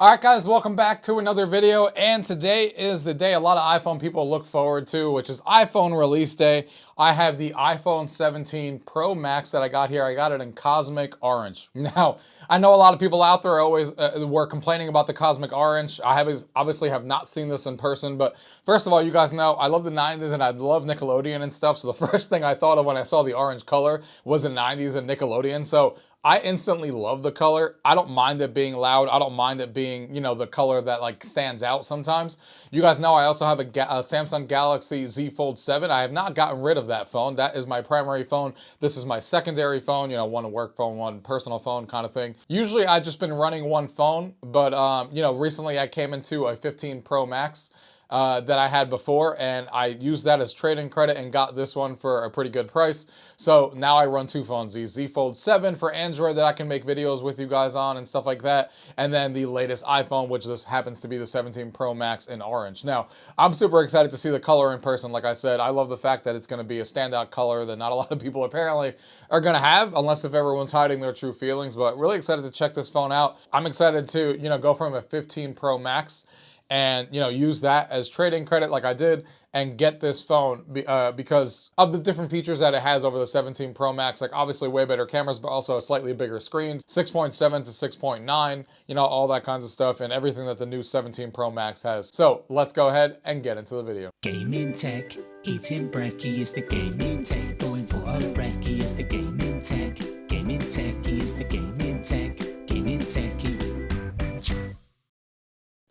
Alright guys, welcome back to another video, and today is the day a lot of iPhone people look forward to, which is iPhone release day. I have the iPhone 17 Pro Max that I got here. I got it in Cosmic Orange. Now, I know a lot of people out there always were complaining about the Cosmic Orange. Obviously have not seen this in person, but first of all, you guys know I love the 90s and I love Nickelodeon and stuff, so the first thing I thought of when I saw the orange color was the 90s and Nickelodeon, so I instantly love the color. I don't mind it being loud. I don't mind it being, the color that like stands out sometimes. You guys know I also have a Samsung Galaxy Z Fold 7. I have not gotten rid of that phone. That is my primary phone. This is my secondary phone, one work phone, one personal phone kind of thing. Usually I've just been running one phone, but recently I came into a 15 Pro Max. That I had before, and I used that as trade-in credit and got this one for a pretty good price. So now I run two phones, the Z Fold 7 for Android that I can make videos with you guys on and stuff like that, and then the latest iPhone, which this happens to be the 17 Pro Max in orange. Now, I'm super excited to see the color in person. Like I said, I love the fact that it's going to be a standout color that not a lot of people apparently are going to have, unless if everyone's hiding their true feelings, but really excited to check this phone out. I'm excited to, go from a 15 Pro Max and use that as trading credit like I did and get this phone because of the different features that it has over the 17 Pro Max. Like obviously way better cameras, but also a slightly bigger screen, 6.7 to 6.9, all that kinds of stuff, and everything that the new 17 Pro Max has. So let's go ahead and get into the video. Gaming tech, eating brekkie is the gaming tech, going for a brekkie is the gaming tech, gaming tech is the gaming tech, gaming techie.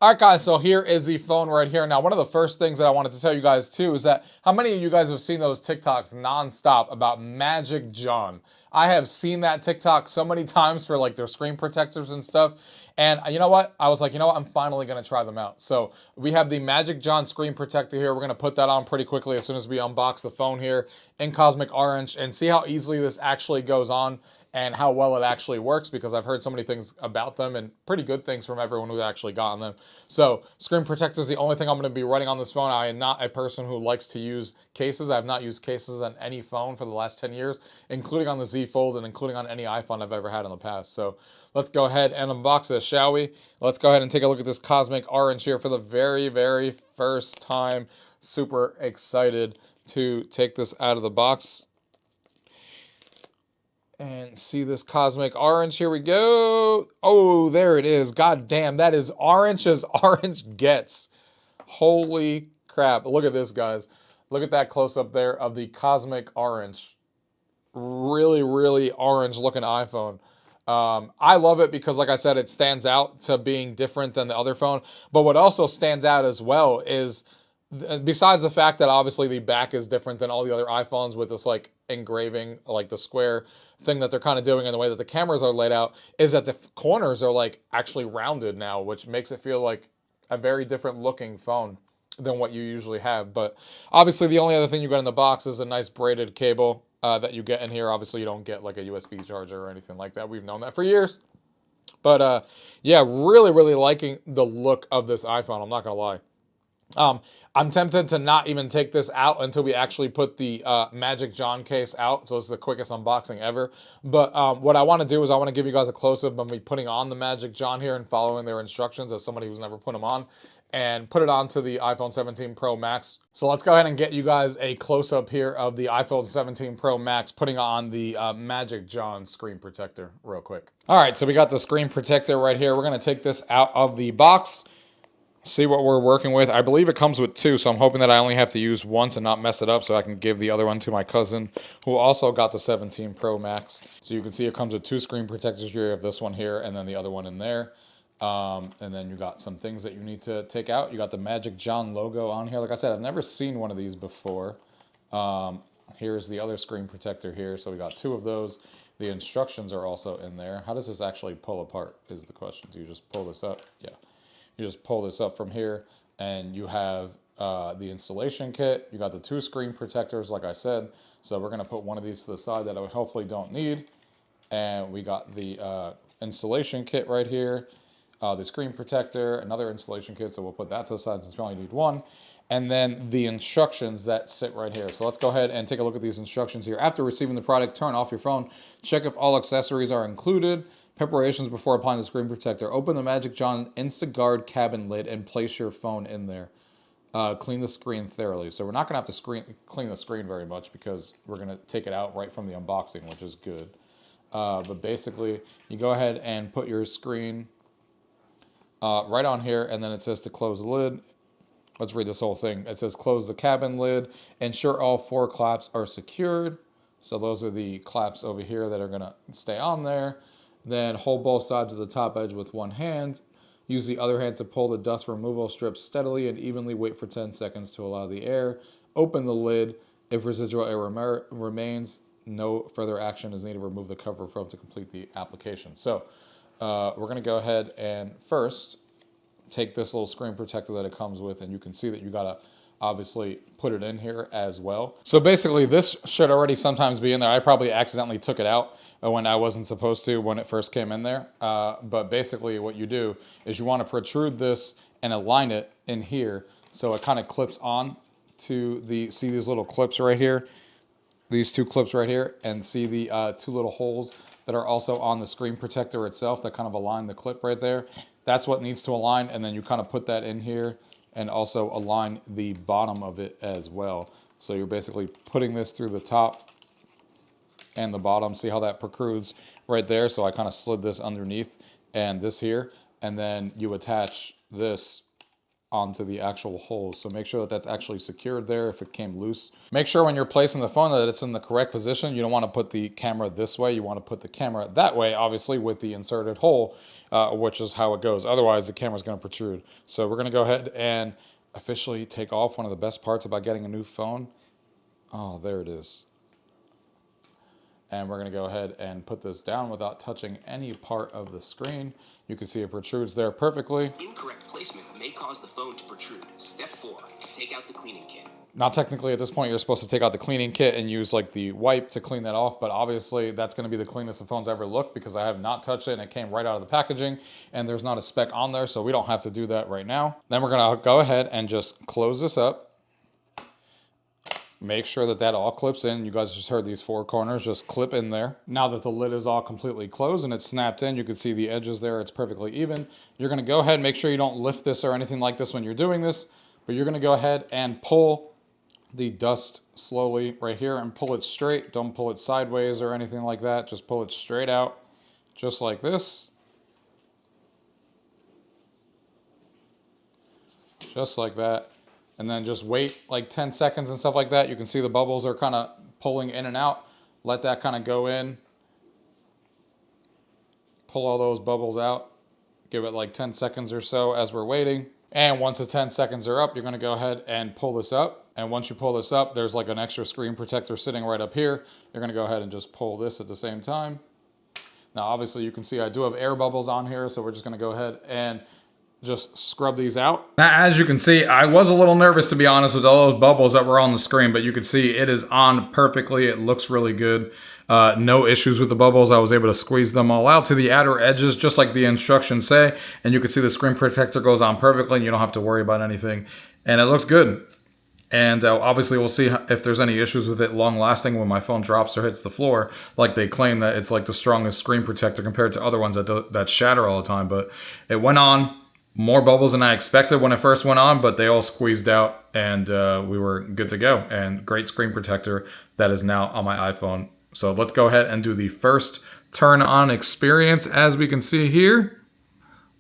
Alright guys, so here is the phone right here. Now, one of the first things that I wanted to tell you guys too is that how many of you guys have seen those TikToks nonstop about Magic John? I have seen that TikTok so many times for like their screen protectors and stuff. And you know what? I was like, I'm finally going to try them out. So we have the Magic John screen protector here. We're going to put that on pretty quickly as soon as we unbox the phone here in Cosmic Orange and see how easily this actually goes on and how well it actually works, because I've heard so many things about them and pretty good things from everyone who's actually gotten them. So screen protector is the only thing I'm going to be running on this phone. I am not a person who likes to use cases. I have not used cases on any phone for the last 10 years, including on the Z Fold and including on any iPhone I've ever had in the past. So let's go ahead and unbox this, shall we? Let's go ahead and take a look at this Cosmic Orange here for the very, very first time. Super excited to take this out of the box and see this Cosmic Orange. Here we go. Oh, there it is. God damn, that is orange as orange gets. Holy crap. Look at this, guys. Look at that close-up there of the Cosmic Orange. Really, really orange-looking iPhone. I love it because, like I said, it stands out to being different than the other phone. But what also stands out as well is, besides the fact that obviously the back is different than all the other iPhones with this like engraving, like the square thing that they're kind of doing in the way that the cameras are laid out, is that the corners are like actually rounded now, which makes it feel like a very different looking phone than what you usually have. But obviously the only other thing you got in the box is a nice braided cable that you get in here. Obviously you don't get like a USB charger or anything like that. We've known that for years. But yeah, really, really liking the look of this iPhone. I'm not gonna lie. I'm tempted to not even take this out until we actually put the Magic John case out. So it's the quickest unboxing ever. But what I want to do is I want to give you guys a close-up of me putting on the Magic John here and following their instructions as somebody who's never put them on, and put it onto the iPhone 17 Pro Max. So let's go ahead and get you guys a close-up here of the iPhone 17 Pro Max putting on the Magic John screen protector real quick. All right, so we got the screen protector right here. We're going to take this out of the box, see what we're working with. I believe it comes with two, so I'm hoping that I only have to use once and not mess it up so I can give the other one to my cousin who also got the 17 Pro Max. So you can see it comes with two screen protectors here. You have this one here and then the other one in there. And then you got some things that you need to take out. You got the Magic John logo on here. Like I said, I've never seen one of these before. Here's the other screen protector here. So we got two of those. The instructions are also in there. How does this actually pull apart is the question. Do you just pull this up? Yeah. You just pull this up from here and you have the installation kit. You got the two screen protectors, like I said. So we're going to put one of these to the side that I hopefully don't need. And we got the installation kit right here. The screen protector, another installation kit. So we'll put that to the side since we only need one. And then the instructions that sit right here. So let's go ahead and take a look at these instructions here. After receiving the product, turn off your phone. Check if all accessories are included. Preparations before applying the screen protector. Open the Magic John InstaGuard cabin lid and place your phone in there. Clean the screen thoroughly. So we're not going to have to clean the screen very much because we're going to take it out right from the unboxing, which is good. But basically, you go ahead and put your screen right on here, and then it says to close the lid. Let's read this whole thing. It says close the cabin lid. Ensure all 4 claps are secured. So those are the claps over here that are going to stay on there. Then hold both sides of the top edge with one hand. Use the other hand to pull the dust removal strips steadily and evenly. Wait for 10 seconds to allow the air. Open the lid. If residual air remains, no further action is needed. Remove the cover film to complete the application. So we're going to go ahead and first take this little screen protector that it comes with, and you can see that you got to obviously put it in here as well. So basically this should already sometimes be in there. I probably accidentally took it out when I wasn't supposed to when it first came in there. But basically what you do is you want to protrude this and align it in here so it kind of clips on to the, see these little clips right here? These 2 clips right here, and see the 2 little holes that are also on the screen protector itself that kind of align the clip right there. That's what needs to align, and then you kind of put that in here and also align the bottom of it as well. So you're basically putting this through the top and the bottom. See how that protrudes right there? So I kind of slid this underneath and this here, and then you attach this onto the actual holes. So make sure that that's actually secured there if it came loose. Make sure when you're placing the phone that it's in the correct position. You don't want to put the camera this way. You want to put the camera that way, obviously with the inserted hole, which is how it goes. Otherwise the camera's going to protrude. So we're going to go ahead and officially take off one of the best parts about getting a new phone. Oh, there it is. And we're going to go ahead and put this down without touching any part of the screen. You can see it protrudes there perfectly. Incorrect placement may cause the phone to protrude. Step 4, take out the cleaning kit. Now technically at this point you're supposed to take out the cleaning kit and use like the wipe to clean that off, but obviously that's going to be the cleanest the phone's ever looked because I have not touched it and it came right out of the packaging and there's not a speck on there, so we don't have to do that right now. Then we're going to go ahead and just close this up. Make sure that that all clips in. You guys just heard these 4 corners just clip in there. Now that the lid is all completely closed and it's snapped in, you can see the edges there. It's perfectly even. You're going to go ahead and make sure you don't lift this or anything like this when you're doing this, but you're going to go ahead and pull the dust slowly right here and pull it straight. Don't pull it sideways or anything like that. Just pull it straight out just like this. Just like that. And then just wait like 10 seconds and stuff like that. You can see the bubbles are kind of pulling in and out. Let that kind of go in. Pull all those bubbles out. Give it like 10 seconds or so as we're waiting. And once the 10 seconds are up, you're going to go ahead and pull this up. And once you pull this up, there's like an extra screen protector sitting right up here. You're going to go ahead and just pull this at the same time. Now, obviously, you can see I do have air bubbles on here, so we're just going to go ahead and just scrub these out. Now, as you can see, I was a little nervous, to be honest, with all those bubbles that were on the screen, but you can see it is on perfectly. It looks really good. No issues with the bubbles. I was able to squeeze them all out to the outer edges, just like the instructions say. And you can see the screen protector goes on perfectly, and you don't have to worry about anything. And it looks good. And obviously, we'll see if there's any issues with it long lasting when my phone drops or hits the floor, like they claim that it's like the strongest screen protector compared to other ones that shatter all the time. But it went on. More bubbles than I expected when it first went on, but they all squeezed out and we were good to go. And great screen protector that is now on my iPhone. So let's go ahead and do the first turn on experience. As we can see here,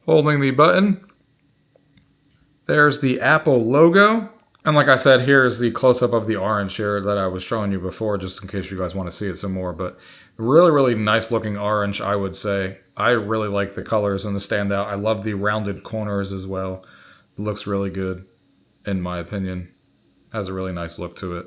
holding the button, there's the Apple logo. And like I said, here is the close-up of the orange here that I was showing you before, just in case you guys want to see it some more. But really, really nice looking orange, I would say. I really like the colors and the standout. I love the rounded corners as well. It looks really good, in my opinion. Has a really nice look to it.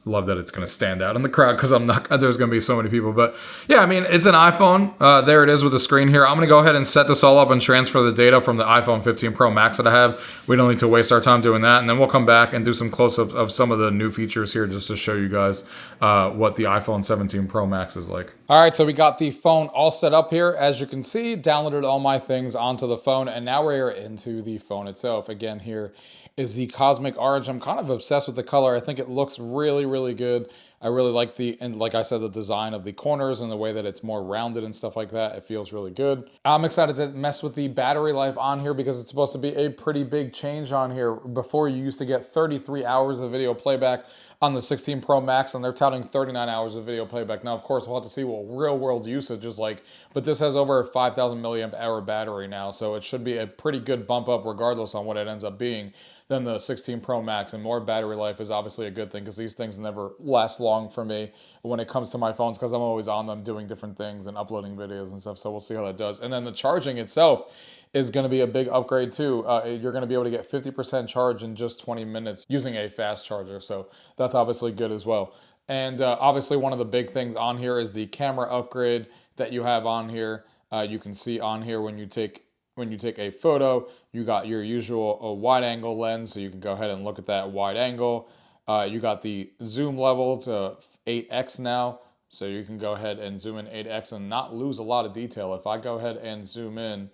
Love that it's going to stand out in the crowd because there's going to be so many people. But yeah, I mean, it's an iPhone. There it is with the screen here. I'm going to go ahead and set this all up and transfer the data from the iPhone 15 Pro Max that I have. We don't need to waste our time doing that. And then we'll come back and do some close-ups of some of the new features here just to show you guys what the iPhone 17 Pro Max is like. All right, so we got the phone all set up here. As you can see, downloaded all my things onto the phone. And now we're into the phone itself. Again, here is the Cosmic Orange. I'm kind of obsessed with the color. I think it looks really, really good. I really like and like I said, the design of the corners and the way that it's more rounded and stuff like that. It feels really good. I'm excited to mess with the battery life on here because it's supposed to be a pretty big change on here. Before, you used to get 33 hours of video playback on the 16 Pro Max, and they're touting 39 hours of video playback. Now, of course, we'll have to see what real world usage is like, but this has over a 5,000 milliamp hour battery now, so it should be a pretty good bump up regardless on what it ends up being than the 16 Pro Max. And more battery life is obviously a good thing because these things never last long for me when it comes to my phones because I'm always on them doing different things and uploading videos and stuff. So we'll see how that does. And then the charging itself is going to be a big upgrade too. You're going to be able to get 50% charge in just 20 minutes using a fast charger. So that's obviously good as well. And obviously one of the big things on here is the camera upgrade that you have on here. You can see on here when you take a photo, you got your usual wide angle lens, so you can go ahead and look at that wide angle. You got the zoom level to 8x now, so you can go ahead and zoom in 8x and not lose a lot of detail. If I go ahead and zoom in,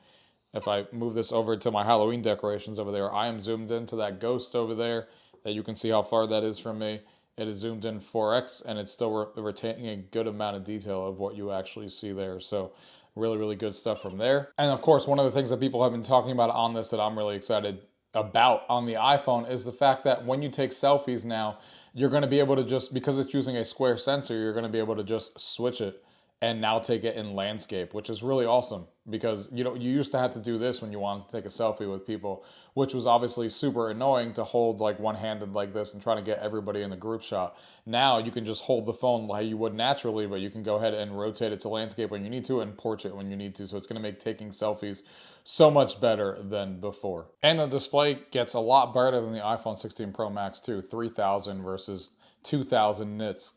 if I move this over to my Halloween decorations over there, I am zoomed into that ghost over there that you can see how far that is from me. It is zoomed in 4x and it's still retaining a good amount of detail of what you actually see there. So really, really good stuff from there. And of course, one of the things that people have been talking about on this that I'm really excited about on the iPhone is the fact that when you take selfies now, you're going to be able to just, because it's using a square sensor, you're going to be able to just switch it and now take it in landscape, which is really awesome because you used to have to do this when you wanted to take a selfie with people, which was obviously super annoying to hold like one-handed like this and try to get everybody in the group shot. Now you can just hold the phone like you would naturally, but you can go ahead and rotate it to landscape when you need to and portrait when you need to. So it's going to make taking selfies so much better than before. And the display gets a lot better than the iPhone 16 Pro Max too, 3000 versus 2000 nits.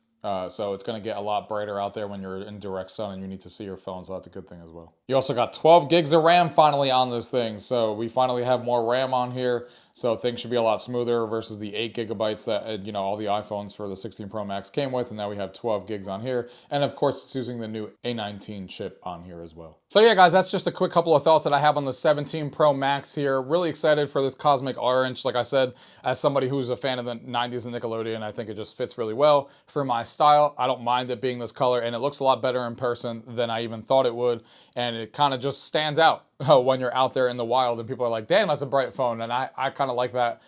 So it's going to get a lot brighter out there when you're in direct sun and you need to see your phone, so that's a good thing as well. You also got 12 gigs of RAM finally on this thing, so we finally have more RAM on here, so things should be a lot smoother versus the 8 gigabytes that all the iPhones for the 16 Pro Max came with, and now we have 12 gigs on here, and of course it's using the new A19 chip on here as well. So yeah guys, that's just a quick couple of thoughts that I have on the 17 Pro Max here. Really excited for this Cosmic Orange. Like I said, as somebody who's a fan of the 90s and Nickelodeon, I think it just fits really well for my style. I don't mind it being this color, and it looks a lot better in person than I even thought it would, and it kind of just stands out when you're out there in the wild and people are like, damn, that's a bright phone. And I kind of like that,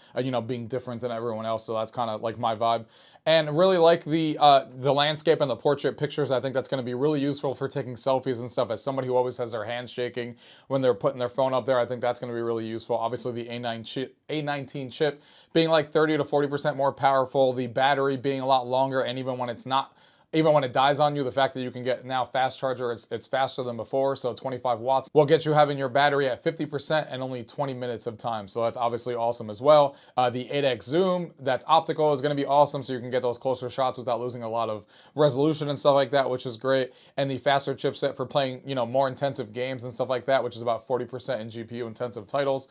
being different than everyone else, so that's kind of like my vibe. And really like the landscape and the portrait pictures. I think that's going to be really useful for taking selfies and stuff. As somebody who always has their hands shaking when they're putting their phone up there, I think that's going to be really useful. Obviously, the A19 chip being like 30 to 40% more powerful, the battery being a lot longer, and even when it dies on you, the fact that you can get now fast charger, it's faster than before, so 25 watts will get you having your battery at 50% and only 20 minutes of time, so that's obviously awesome as well. The 8x zoom, that's optical, is going to be awesome, so you can get those closer shots without losing a lot of resolution and stuff like that, which is great. And the faster chipset for playing, more intensive games and stuff like that, which is about 40% in GPU intensive titles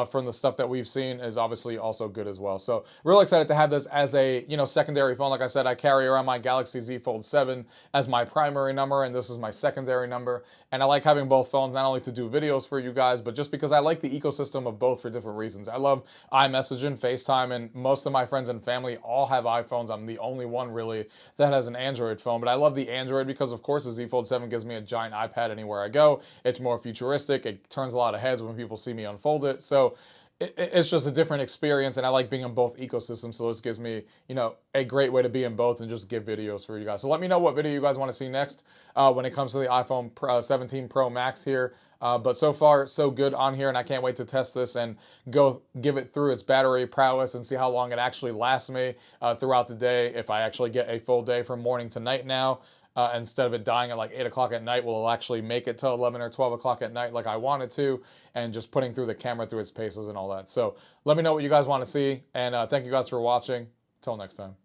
from the stuff that we've seen, is obviously also good as well. So real excited to have this as a secondary phone. Like I said, I carry around my Galaxy Z Fold 7 as my primary number, and this is my secondary number. And I like having both phones, not only to do videos for you guys, but just because I like the ecosystem of both for different reasons. I love iMessage and FaceTime, and most of my friends and family all have iPhones. I'm the only one really that has an Android phone, but I love the Android because, of course, the Z Fold 7 gives me a giant iPad anywhere I go. It's more futuristic. It turns a lot of heads when people see me unfold it. So it's just a different experience, and I like being in both ecosystems, so this gives me, a great way to be in both and just give videos for you guys. So let me know what video you guys want to see next when it comes to the iPhone 17 Pro Max here. But so far, so good on here, and I can't wait to test this and go give it through its battery prowess and see how long it actually lasts me throughout the day. If I actually get a full day from morning to night now, instead of it dying at like 8 o'clock at night, will actually make it till 11 or 12 o'clock at night like I wanted to, and just putting through the camera through its paces and all that. So let me know what you guys want to see, and thank you guys for watching. Till next time.